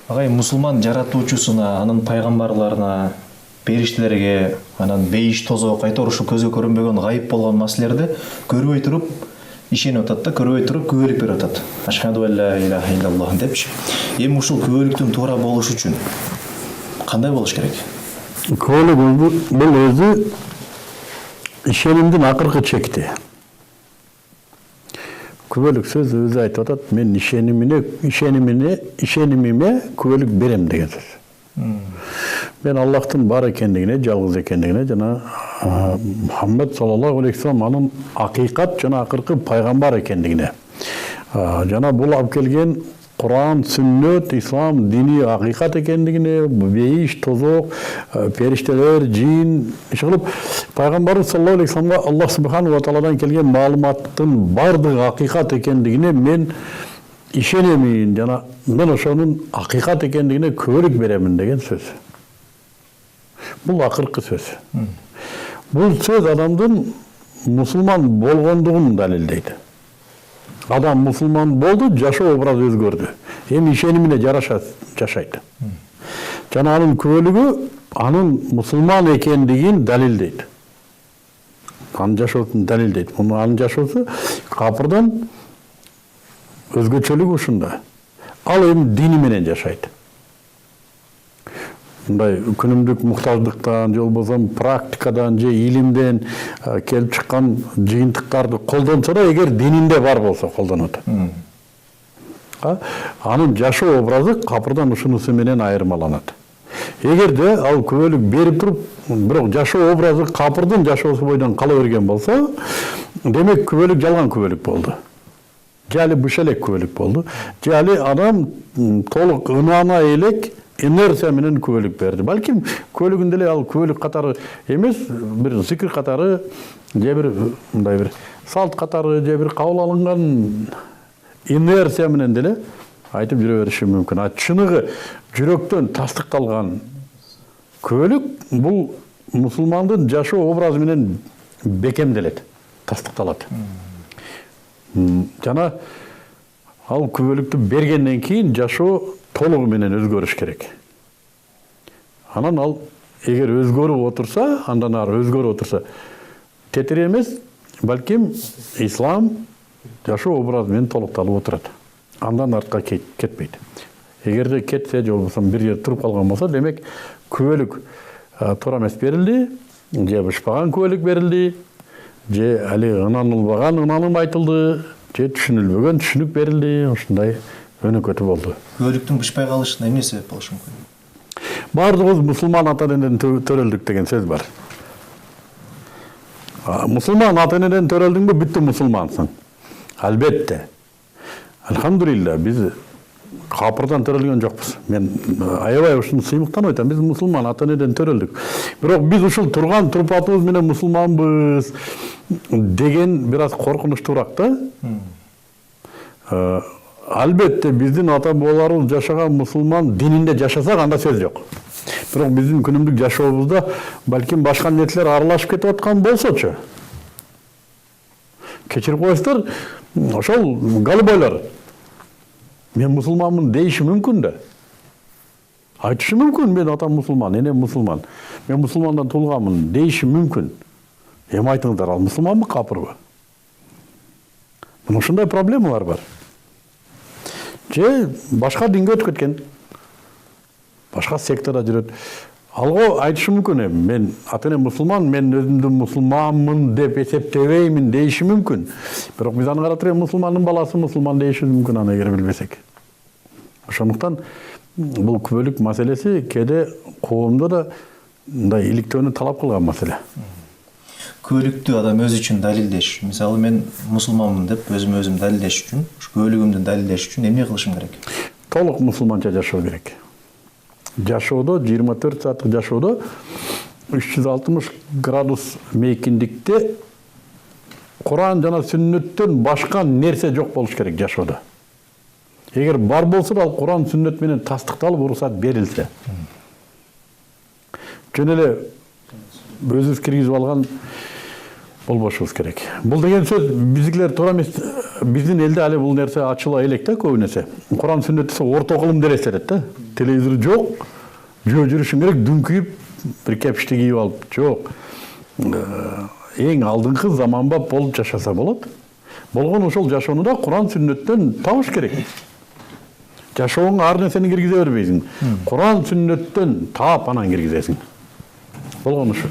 Агай мусулман жаратуучусуна, анын пайгамбарларына, периштелерге, анан бейиш тозоо кайта урушу көзгө көрүнбөгөн гайып болгон маселелерди көрбөй туруп ишенип атат да, көрбөй туруп күбөлүк берип атат. Ашхаду алла илаха иллаллах депчи. Эми ушул күбөлүктүн туура болушу үчүн кандай болуш керек? Күбөлүк бул өзү ишенимдин акыркы чекти. Күбөлүк сөз өзү айтып атат, мен ишенимиме күбөлүк берем деген сөз. Мен Аллахтын бар экендигине, жалгыз экендигине жана Мухаммед саллаллаху алейхи вассалам анын акыйкат жана акыркы пайгамбар экендигине. Жана бул алып келген Куран, сүннөт, ислам дини акыйкат экендигине, бейиш, тозок, периштелер, жин, иши пайгамбарыбыз саллаллаху алейхи вассаламга Аллах субхану ва тааладан келген маалыматтын бардыгы акыйкат экендигине мен ишенемин жана мен ошонун акыйкат экендигине күбөлүк беремин деген сөз. Бул акыркы сөз. Бул сөз адамдын мусулман болгондугун далилдейт. Адам мусулман болду, жашоо образы өзгөрдү. Эми ишенимине жараша жашайт. Жана анын күбөлүгү анын мусулман экендигин далилдейт. Анын жашоосун далилдейт. Анын жашоосу капырдан өзгөчөлүгү ушунда. Ал эми дини менен жашайт. Мындай күнүмдүк муктаждыктан, же болбосо практикадан, же илимден келип чыккан жыйынтыктарды колдонсо да, эгер дининде бар болсо колдонот. Анын жашоо образы капырдан ушунусу менен айырмаланат. Эгерде ал күбөлүк берип туруп, бирок жашоо образы капырдын жашоосу бойдон кала берген болсо, демек күбөлүк жалган күбөлүк болду. Жали быш элек күбөлүк болду. Жали адам толук ынана элек инерция менен күбөлүк берди. Балким күбөлүгүндө эле ал күбөлүк катары эмес, бир зикир катары, же бир мындай бир салт катары, же бир кабыл алынган инерция менен деле айтып жүрө бериши мүмкүн. Чыныгы жүрөктөн тастыкталган күбөлүк бул мусулмандын жашоо образы менен бекемделет, тастыкталат. Жана ал күбөлүктү бергенден кийин жашоо толугу менен өзгөрүш керек. Анан ал эгер өзгөрүп отурса, андан ары өзгөрүп отурса, тетири эмес, балким ислам жашоо образы менен толукталып отурат. Андан артка кетпейт. Эгерде кетсе, же болбосо бир жерде туруп калган болсо, демек күбөлүк туура эмес берилди, же бышпаган күбөлүк берилди, же али ынанылбаган ынаным айтылды, же түшүнүлбөгөн түшүнүк берилди, ушундай өнөкөтү болду. Күбөлүктүн бышпай калышына эмне себеп болушу мүмкүн? Бардыгыбыз мусулман ата энеден төрөлдүк деген сөз бар. Мусулман ата энеден төрөлдүңбү, бүттү мусулмансың. Албетте. Алхамдулилла, биз капырдан төрөлгөн жокпуз. Мен аябай ушуну сыймыктанып айтам, биз мусулман ата энеден төрөлдүк. Бирок биз ушул турган турпатыбыз менен мусулманбыз деген бир аз коркунучтуураак да. Албетте биздин ата бабаларыбыз жашаган мусулман дининде жашасак анда сөз жок. Бирок биздин күнүмдүк жашообузда балким башка нерселер аралашып кетип аткан болсочу. Кечирип коесуздар, ошол голубойлор мен мусулманмын дейиши мүмкүн да. Айтышы мүмкүн, мен атам мусулман, энем мусулман. Мен мусулмандан туулганмын дейиши мүмкүн. Эми айтыңыздар, ал мусулманбы, капырбы? Мына ушундай проблемалар бар. Же башка динге өтүп кеткен. Башка сектада жүрөт. Алго айтышы мүмкүн эми, мен ата энем мусулман, мен өзүмдү мусулманмын деп эсептебеймин дейиши мүмкүн. Бирок биз аны карап туруп мусулмандын баласы мусулман дейиши мүмкүн, аны эгер билбесек. Ошондуктан бул күбөлүк маселеси кээде коомдо да мындай иликтөөнү талап кылган маселе. Күбөлүктү адам өзү үчүн далилдеш, мисалы мен мусулманмын деп өзүм далилдеш үчүн, күбөлүгүмдү далилдеш үчүн эмне кылышым керек? Толук мусулманча жашоо керек. Жашоодо 24 сааттык жашоодо 360 градус мейкиндикте Куран жана сүннөттөн башка нерсе жок болуш керек жашоодо. Эгер бар болсо да ал Куран сүннөт менен тастыкталып уруксат берилсе. Жөн эле өзүбүз киргизип алган болбошубуз керек. Бул деген сөз биздикилер туура эмес. Биздин элде али бул нерсе ачыла элек да көбүнесе. Куран сүннөт десе орто кылым деле эстелет да. телевизор жок, жөө жүрүшүң керек, дүңкүйүп бир кепишти кийип алып, жок. Эң алдыңкы заманбап болуп жашаса болот. Болгон ошол жашоону да Куран сүннөттөн табыш керек. Жашооңа ар нерсени киргизе бербейсиң. Куран сүннөттөн таап анан киргизесиң. Болгон ошо.